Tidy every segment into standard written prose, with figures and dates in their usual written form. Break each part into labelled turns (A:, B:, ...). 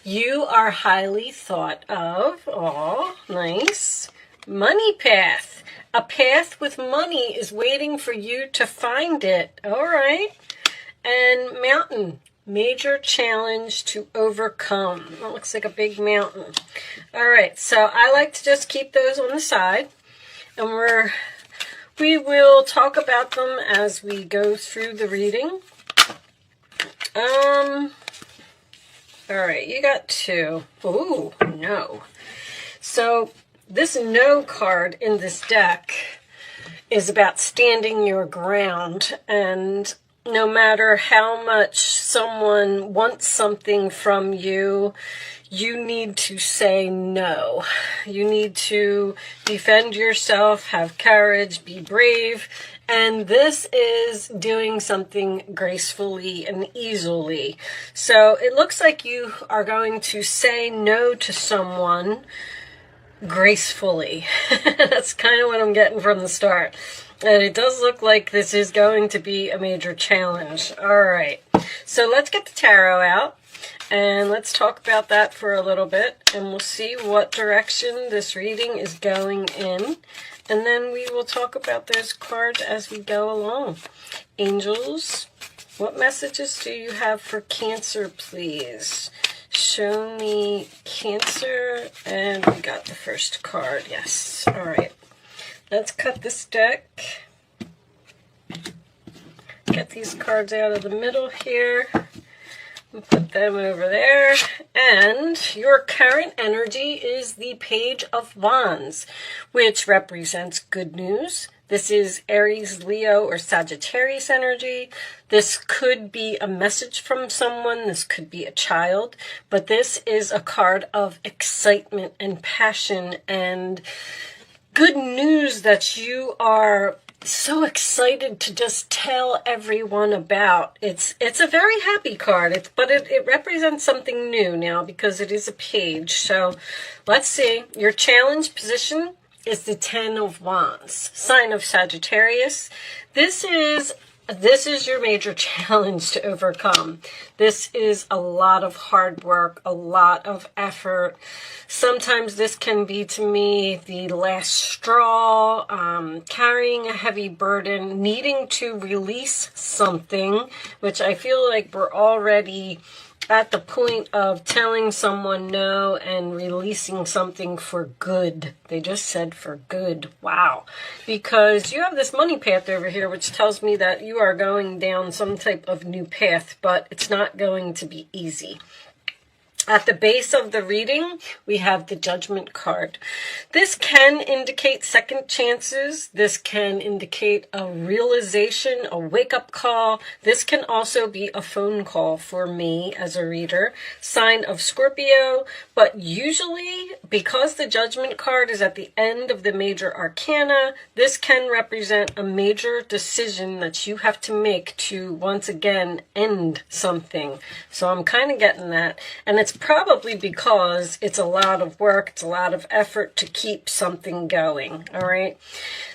A: You are highly thought of. Oh, nice. Money path. A path with money is waiting for you to find it. All right. And mountain. Major challenge to overcome. That looks like a big mountain. All right. So I like to just keep those on the side. And we will talk about them as we go through the reading. All right, you got 2. Ooh, no. So this no card in this deck is about standing your ground, and no matter how much someone wants something from you, you need to say no. You need to defend yourself, have courage, be brave. And this is doing something gracefully and easily. So it looks like you are going to say no to someone gracefully. That's kind of what I'm getting from the start. And it does look like this is going to be a major challenge. All right. So let's get the tarot out. And let's talk about that for a little bit. And we'll see what direction this reading is going in. And then we will talk about those cards as we go along. Angels, what messages do you have for Cancer, please? Show me Cancer. And we got the first card. Yes. All right. Let's cut this deck. Get these cards out of the middle here. We'll put them over there. And your current energy is the Page of Wands, which represents good news. This is Aries, Leo, or Sagittarius energy. This could be a message from someone. This could be a child. But this is a card of excitement and passion and good news that you are so excited to just tell everyone about. It's a very happy card, but it represents something new now because it is a page. So let's see. Your challenge position is the 10 of Wands, sign of Sagittarius. This is your major challenge to overcome. This is a lot of hard work, a lot of effort. Sometimes this can be, to me, the last straw, carrying a heavy burden, needing to release something, which I feel like we're already at the point of telling someone no and releasing something for good. They just said for good. Wow. Because you have this money path over here, which tells me that you are going down some type of new path, but it's not going to be easy. At the base of the reading, we have the Judgment card. This can indicate second chances. This can indicate a realization, a wake-up call. This can also be a phone call for me as a reader. Sign of Scorpio. But usually, because the Judgment card is at the end of the major arcana, this can represent a major decision that you have to make to, once again, end something. So I'm kind of getting that. And it's probably because it's a lot of work, it's a lot of effort to keep something going, all right?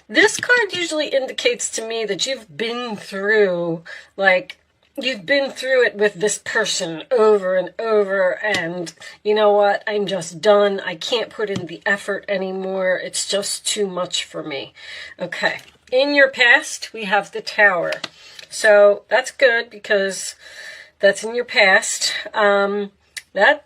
A: This card usually indicates to me that you've been through, you've been through it with this person over and over, and you know what? I'm just done. I can't put in the effort anymore. It's just too much for me. Okay. In your past, we have the Tower. So that's good because that's in your past. That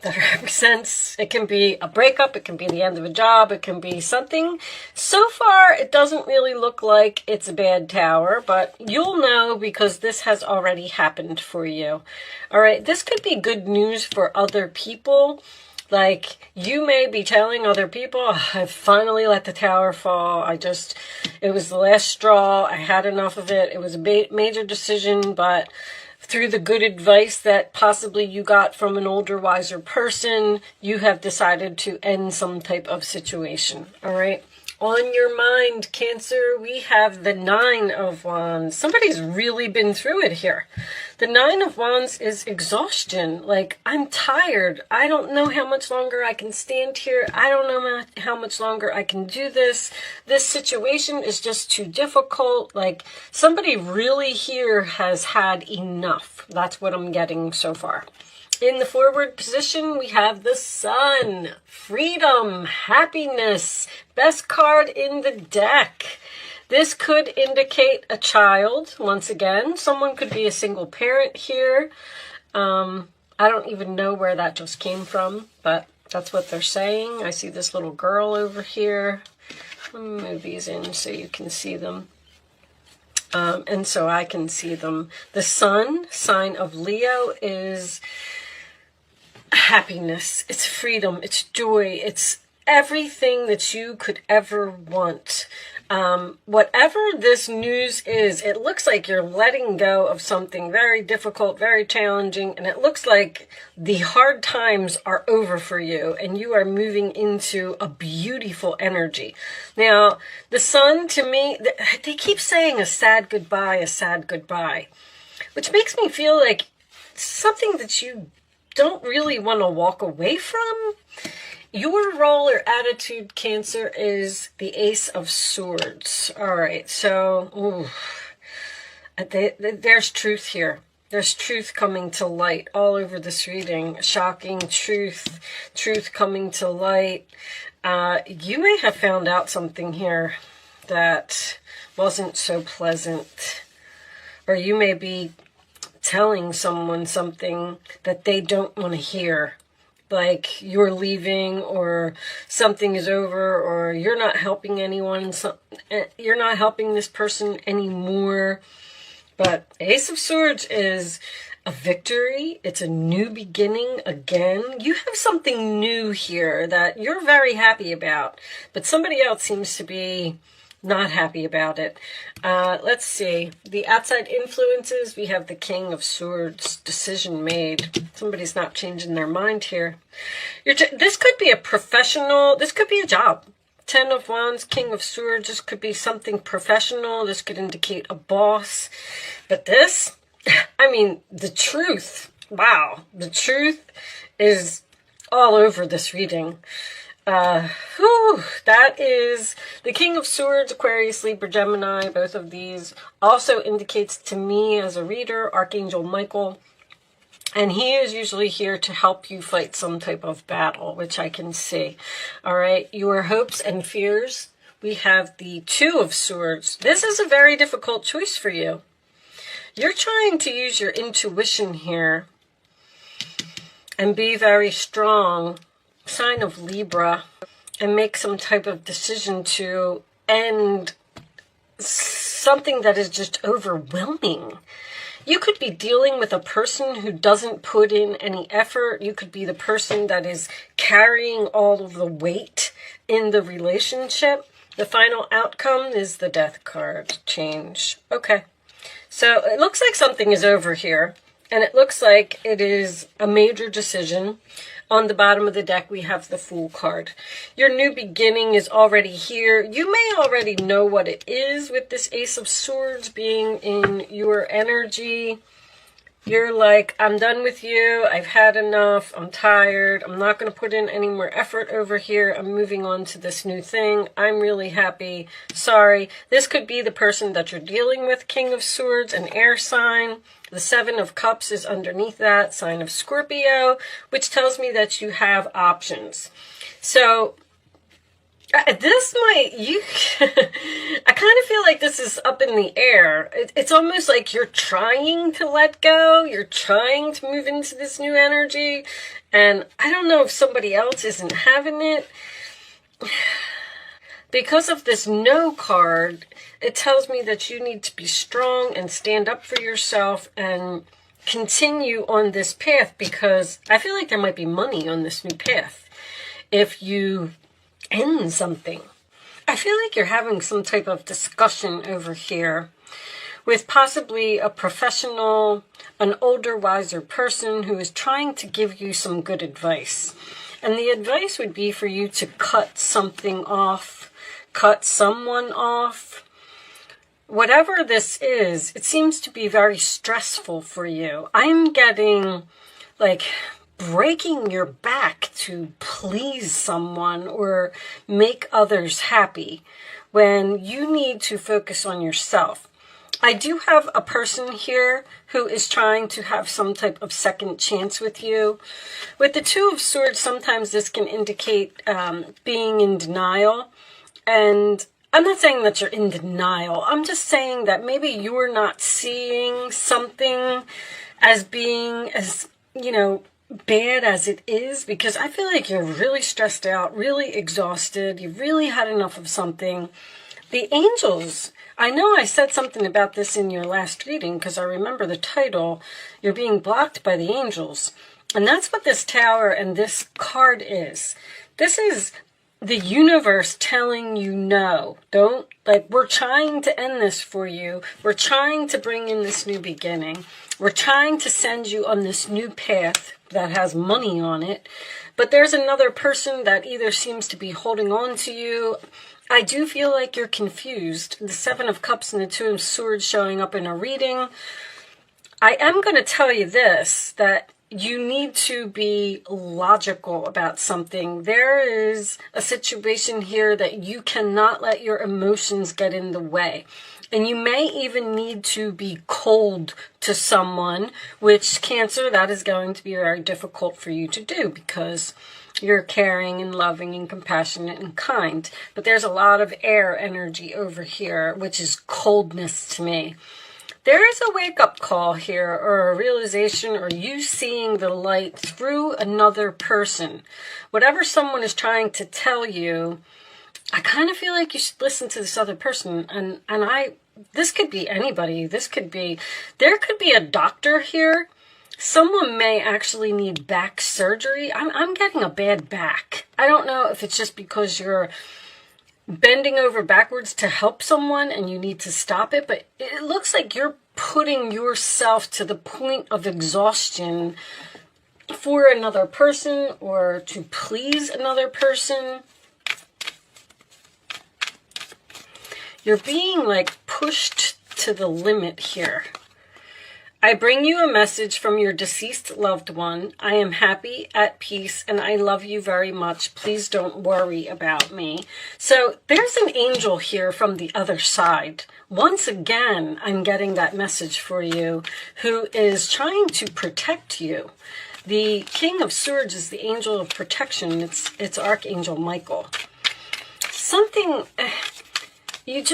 A: represents, it can be a breakup, it can be the end of a job, it can be something. So far, it doesn't really look like it's a bad tower, but you'll know because this has already happened for you. All right, this could be good news for other people. Like, you may be telling other people, oh, I finally let the tower fall. It was the last straw. I had enough of it. It was a major decision, but through the good advice that possibly you got from an older, wiser person, you have decided to end some type of situation, all right? On your mind, Cancer, we have the 9 of Wands. Somebody's really been through it here. The Nine of Wands is exhaustion. Like, I'm tired. I don't know how much longer I can stand here. I don't know how much longer I can do this. This situation is just too difficult. Like, somebody really here has had enough. That's what I'm getting so far. In the forward position, we have the Sun. Freedom, happiness, best card in the deck. This could indicate a child, once again. Someone could be a single parent here. I don't even know where that just came from, but that's what they're saying. I see this little girl over here. Let me move these in so you can see them. And so I can see them. The Sun, sign of Leo, is happiness. It's freedom. It's joy. It's everything that you could ever want. Whatever this news is, it looks like you're letting go of something very difficult, very challenging, and it looks like the hard times are over for you and you are moving into a beautiful energy. Now, the Sun, to me, they keep saying a sad goodbye, which makes me feel like something that you don't really want to walk away from. Your role or attitude, Cancer, is the Ace of Swords. All right, so there's truth here. There's truth coming to light all over this reading. Shocking truth coming to light. You may have found out something here that wasn't so pleasant. Or you may be telling someone something that they don't want to hear. Like you're leaving, or something is over, or you're not helping anyone, you're not helping this person anymore. But Ace of Swords is a victory. It's a new beginning again. You have something new here that you're very happy about, but somebody else seems to be not happy about it. Let's see. The outside influences, we have the King of Swords, decision made. Somebody's not changing their mind here. This could be a professional, this could be a job. Ten of Wands, King of Swords, this could be something professional. This could indicate a boss. But this, I mean, the truth, wow, the truth is all over this reading. That is the King of Swords, Aquarius, Libra, Gemini. Both of these also indicates to me as a reader, Archangel Michael. And he is usually here to help you fight some type of battle, which I can see. All right, your hopes and fears. We have the Two of Swords. This is a very difficult choice for you. You're trying to use your intuition here and be very strong. Sign of Libra, and make some type of decision to end something that is just overwhelming. You could be dealing with a person who doesn't put in any effort. You could be the person that is carrying all of the weight in the relationship. The final outcome is the Death card. Change. Okay. So it looks like something is over here, and it looks like it is a major decision. On the bottom of the deck, we have the Fool card. Your new beginning is already here. You may already know what it is with this Ace of Swords being in your energy. You're like, I'm done with you. I've had enough. I'm tired. I'm not going to put in any more effort over here. I'm moving on to this new thing. I'm really happy. Sorry. This could be the person that you're dealing with, King of Swords, an air sign. The Seven of Cups is underneath that, sign of Scorpio, which tells me that you have options. So this might, I kind of feel like this is up in the air. It's almost like you're trying to let go. You're trying to move into this new energy. And I don't know if somebody else isn't having it. Because of this No card, it tells me that you need to be strong and stand up for yourself and continue on this path, because I feel like there might be money on this new path if you end something. I feel like you're having some type of discussion over here with possibly a professional, an older, wiser person who is trying to give you some good advice. And the advice would be for you to cut something off, cut someone off, whatever this is, it seems to be very stressful for you. I'm getting like breaking your back to please someone or make others happy when you need to focus on yourself. I do have a person here who is trying to have some type of second chance with you. With the Two of Swords, sometimes this can indicate being in denial. And I'm not saying that you're in denial. I'm just saying that maybe you're not seeing something as being as, bad as it is, because I feel like you're really stressed out, really exhausted. You've really had enough of something. The angels, I know I said something about this in your last reading because I remember the title, You're Being Blocked by the Angels. And that's what this tower and this card is. This is the universe telling you no. Don't, we're trying to end this for you. We're trying to bring in this new beginning. We're trying to send you on this new path that has money on it. But there's another person that either seems to be holding on to you. I do feel like you're confused. The Seven of Cups and the Two of Swords showing up in a reading. I am going to tell you this, that you need to be logical about something. There is a situation here that you cannot let your emotions get in the way. And you may even need to be cold to someone, which Cancer, that is going to be very difficult for you to do because you're caring and loving and compassionate and kind. But there's a lot of air energy over here, which is coldness to me. There is a wake-up call here, or a realization, or you seeing the light through another person. Whatever someone is trying to tell you, I kind of feel like you should listen to this other person. And this could be anybody. There could be a doctor here. Someone may actually need back surgery. I'm getting a bad back. I don't know if it's just because you're bending over backwards to help someone and you need to stop it, but it looks like you're putting yourself to the point of exhaustion for another person or to please another person. You're being pushed to the limit here. I bring you a message from your deceased loved one. I am happy, at peace, and I love you very much. Please don't worry about me. So there's an angel here from the other side. Once again, I'm getting that message for you, who is trying to protect you. The King of Swords is the angel of protection. It's Archangel Michael. Something, you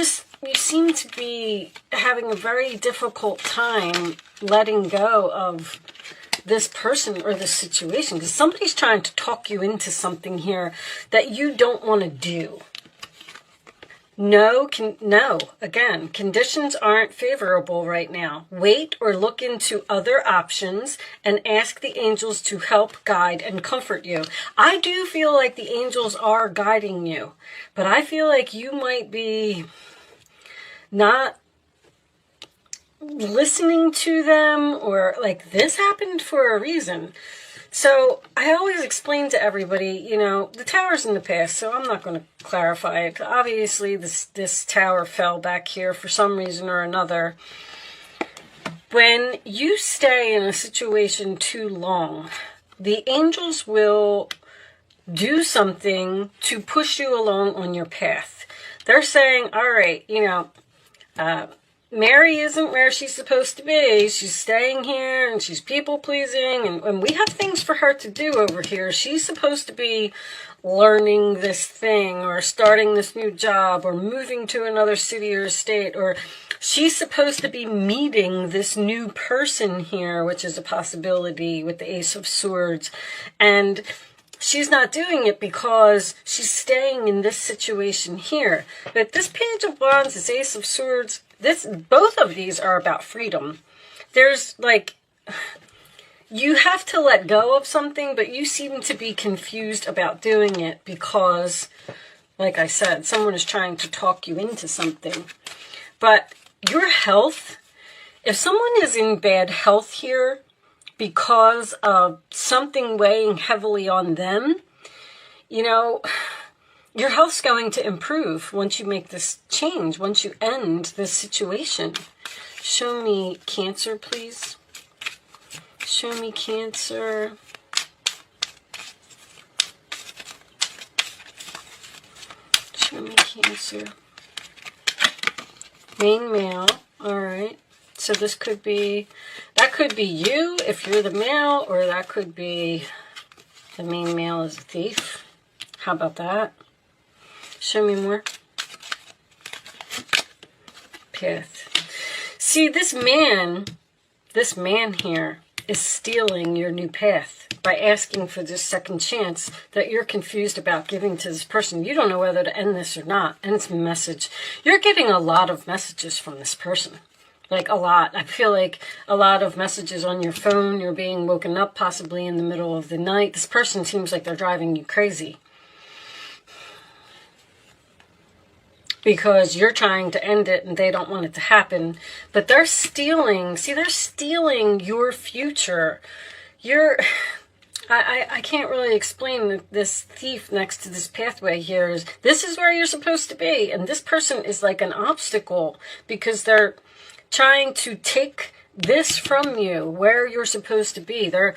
A: seem to be having a very difficult time letting go of this person or this situation, because somebody's trying to talk you into something here that you don't want to do. No, again, conditions aren't favorable right now. Wait or look into other options and ask the angels to help, guide, and comfort you. I do feel like the angels are guiding you, but I feel like you might be not listening to them, or this happened for a reason. So I always explain to everybody, the tower's in the past, so I'm not going to clarify it. Obviously, this tower fell back here for some reason or another. When you stay in a situation too long, the angels will do something to push you along on your path. They're saying, all right, Mary isn't where she's supposed to be. She's staying here and she's people-pleasing, and we have things for her to do over here. She's supposed to be learning this thing or starting this new job or moving to another city or state, or she's supposed to be meeting this new person here, which is a possibility with the Ace of Swords. And she's not doing it because she's staying in this situation here. But this Page of Wands, this Ace of Swords, both of these are about freedom. There's you have to let go of something, but you seem to be confused about doing it because, like I said, someone is trying to talk you into something. But your health, if someone is in bad health here because of something weighing heavily on them, your health's going to improve once you make this change, once you end this situation. Show me Cancer, please. Show me Cancer. Show me Cancer. Main male. All right. So this could be, that could be you if you're the male, or that could be the main male is a thief. How about that? Show me more. Path. See, this man here is stealing your new path by asking for this second chance that you're confused about giving to this person. You don't know whether to end this or not. And it's a message. You're getting a lot of messages from this person. Like a lot. I feel like a lot of messages on your phone. You're being woken up possibly in the middle of the night. This person seems like they're driving you crazy. Because you're trying to end it and they don't want it to happen. But they're stealing, see, they're stealing your future. I can't really explain this thief next to this pathway here. This is where you're supposed to be. And this person is like an obstacle because they're trying to take this from you where you're supposed to be. They're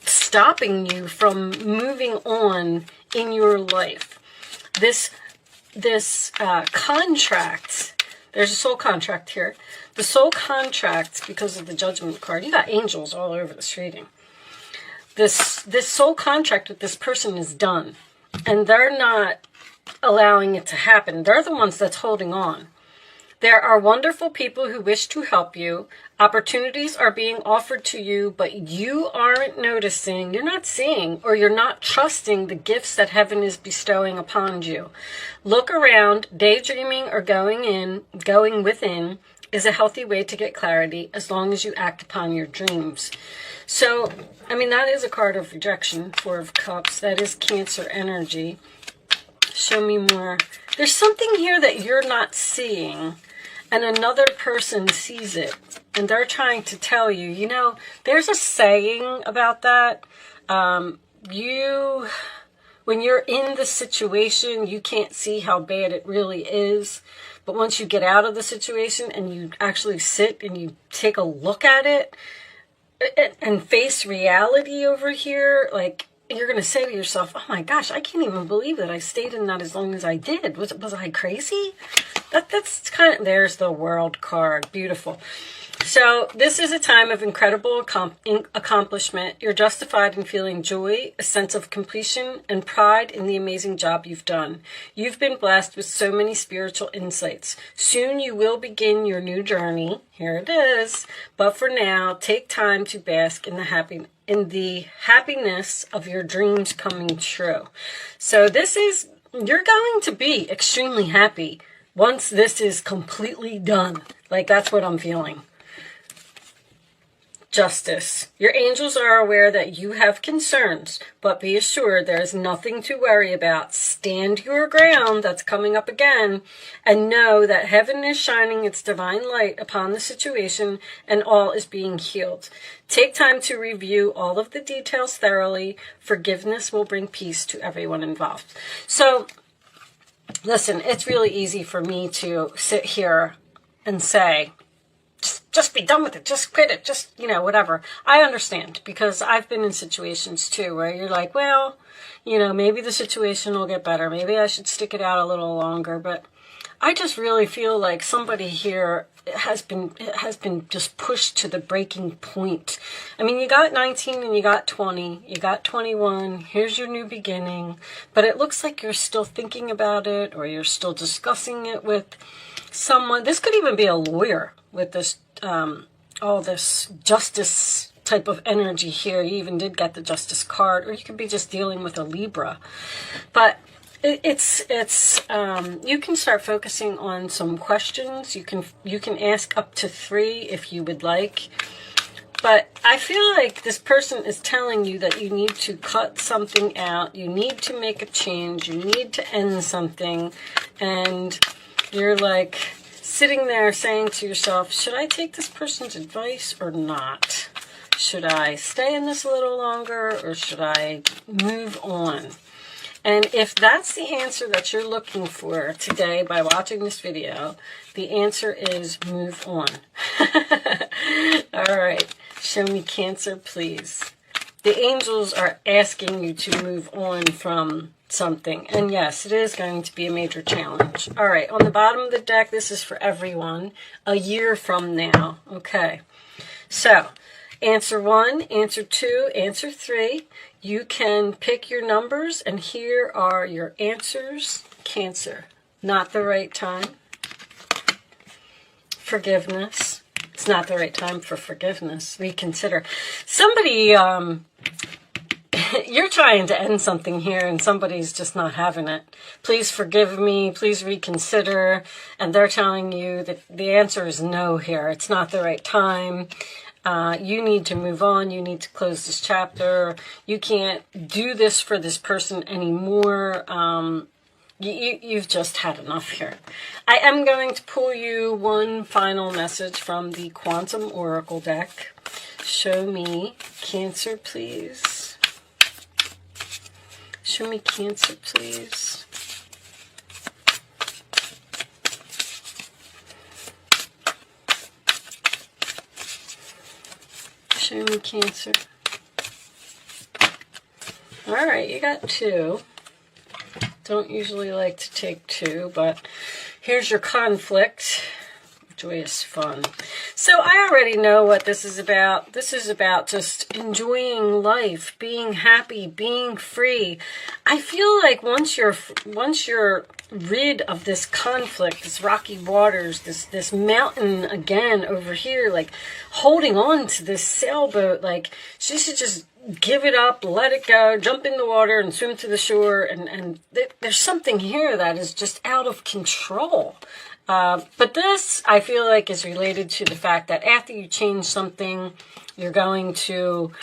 A: stopping you from moving on in your life. This contract, there's a soul contract here. The soul contract, because of the Judgment card, you got angels all over this reading. This soul contract with this person is done, and they're not allowing it to happen. They're the ones that's holding on. There are wonderful people who wish to help you. Opportunities are being offered to you, but you aren't noticing, you're not seeing, or you're not trusting the gifts that heaven is bestowing upon you. Look around. Daydreaming or going within is a healthy way to get clarity as long as you act upon your dreams. So, I mean, that is a card of rejection, Four of Cups. That is Cancer energy. Show me more. There's something here that you're not seeing, and another person sees it, and they're trying to tell you, you know, there's a saying about that. When you're in the situation, you can't see how bad it really is. But once you get out of the situation and you actually sit and you take a look at it and face reality over here, like, you're going to say to yourself, oh my gosh, I can't even believe that I stayed in that as long as I did. Was I crazy? That's kind of, there's the World card. Beautiful. So this is a time of incredible accomplishment. You're justified in feeling joy, a sense of completion, and pride in the amazing job you've done. You've been blessed with so many spiritual insights. Soon you will begin your new journey. Here it is. But for now, take time to bask in the happiness of your dreams coming true. So this is, you're going to be extremely happy once this is completely done. Like, that's what I'm feeling. Justice. Your angels are aware that you have concerns, but be assured there is nothing to worry about. Stand your ground, that's coming up again, and know that heaven is shining its divine light upon the situation and all is being healed. Take time to review all of the details thoroughly. Forgiveness will bring peace to everyone involved. So, listen, it's really easy for me to sit here and say, just be done with it. Just quit it. Just, you know, whatever. I understand, because I've been in situations too where you're like, well, you know, maybe the situation will get better. Maybe I should stick it out a little longer. But I just really feel like somebody here has been just pushed to the breaking point. I mean, you got 19 and you got 20. You got 21. Here's your new beginning. But it looks like you're still thinking about it, or you're still discussing it with someone. This could even be a lawyer with this, all this justice type of energy here. You even did get the Justice card, or you could be just dealing with a Libra. But it's you can start focusing on some questions. You can ask up to 3 if you would like. But I feel like this person is telling you that you need to cut something out. You need to make a change. You need to end something. And you're like sitting there saying to yourself, should I take this person's advice or not? Should I stay in this a little longer, or should I move on? And if that's the answer that you're looking for today by watching this video, the answer is move on. All right, show me Cancer, please. The angels are asking you to move on from something. And yes, it is going to be a major challenge. All right, on the bottom of the deck, this is for everyone. A year from now. Okay, so answer 1, answer 2, answer 3. You can pick your numbers, and here are your answers. Cancer, not the right time. Forgiveness. It's not the right time for forgiveness. Reconsider. Somebody, you're trying to end something here, and somebody's just not having it. Please forgive me. Please reconsider. And they're telling you that the answer is no here. It's not the right time. You need to move on. You need to close this chapter. You can't do this for this person anymore. You've just had enough here. I am going to pull you one final message from the Quantum Oracle deck. Show me Cancer, please. Show me Cancer, please. Show me Cancer. All right, you got 2. Don't usually like to take 2, but here's your conflict. Joyous fun. So I already know what this is about. This is about just enjoying life, being happy, being free. I feel like once you're rid of this conflict, this rocky waters, this mountain again over here, like holding on to this sailboat, like she should just give it up, let it go, jump in the water and swim to the shore. And there's something here that is just out of control. But this, I feel like, is related to the fact that after you change something, you're going to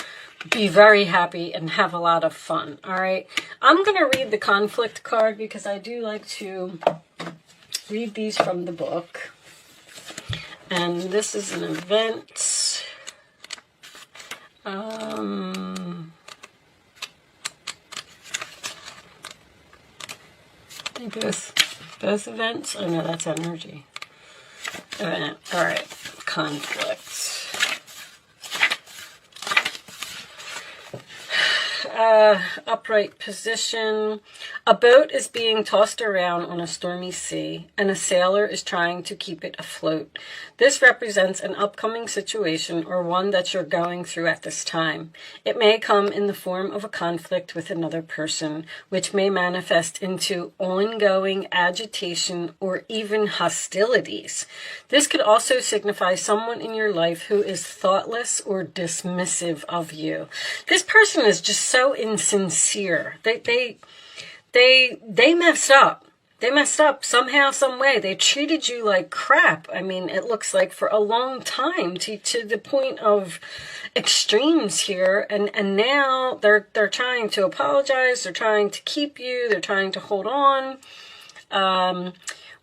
A: be very happy and have a lot of fun. All right. I'm going to read the conflict card because I do like to read these from the book. And this is an event. They both events? Oh no, that's energy. Event. All right. Conflict. Upright position. A boat is being tossed around on a stormy sea, and a sailor is trying to keep it afloat. This represents an upcoming situation or one that you're going through at this time. It may come in the form of a conflict with another person, which may manifest into ongoing agitation or even hostilities. This could also signify someone in your life who is thoughtless or dismissive of you. This person is just so insincere. They messed up. They messed up somehow, some way. They treated you like crap. I mean, it looks like for a long time to the point of extremes here. And now they're trying to apologize. They're trying to keep you. They're trying to hold on.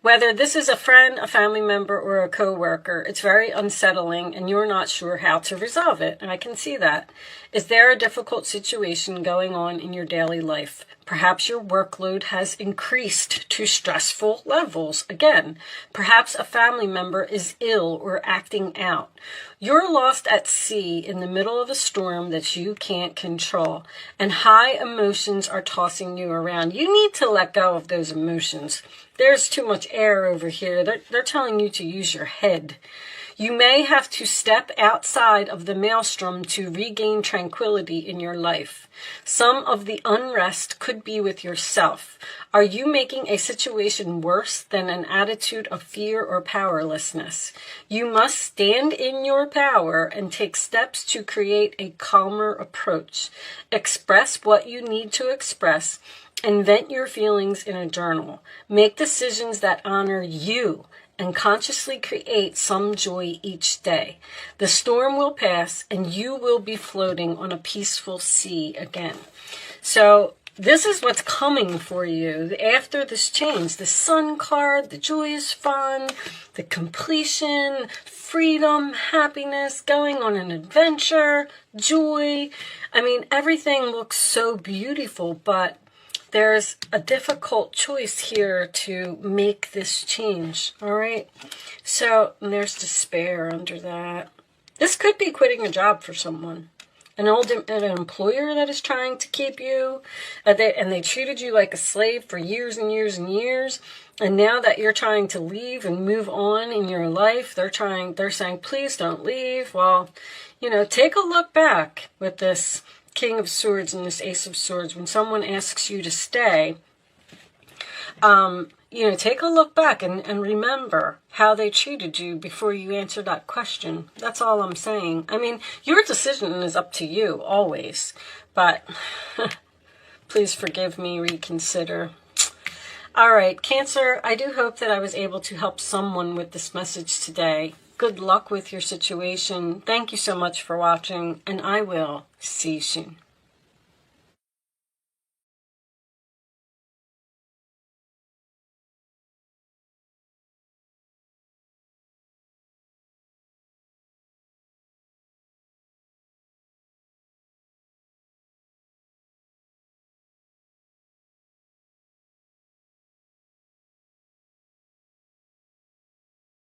A: Whether this is a friend, a family member, or a coworker, it's very unsettling and you're not sure how to resolve it. And I can see that. Is there a difficult situation going on in your daily life? Perhaps your workload has increased to stressful levels. Again, perhaps a family member is ill or acting out. You're lost at sea in the middle of a storm that you can't control, and high emotions are tossing you around. You need to let go of those emotions. There's too much air over here. They're telling you to use your head. You may have to step outside of the maelstrom to regain tranquility in your life. Some of the unrest could be with yourself. Are you making a situation worse than an attitude of fear or powerlessness? You must stand in your power and take steps to create a calmer approach. Express what you need to express and vent your feelings in a journal. Make decisions that honor you and consciously create some joy each day. The storm will pass and you will be floating on a peaceful sea again. So this is what's coming for you after this change. The Sun card, the joyous fun, the completion, freedom, happiness, going on an adventure, joy. I mean, everything looks so beautiful, but there's a difficult choice here to make this change, all right? So there's despair under that. This could be quitting a job for someone. An employer that is trying to keep you, and they treated you like a slave for years and years and years, and now that you're trying to leave and move on in your life, they're saying, please don't leave. Well, you know, take a look back with this King of Swords and this Ace of Swords. When someone asks you to stay, you know, take a look back and remember how they treated you before you answer that question. That's all I'm saying. I mean, your decision is up to you always, but please forgive me, reconsider. All right, Cancer, I do hope that I was able to help someone with this message today. Good luck with your situation. Thank you so much for watching, and I will see you soon.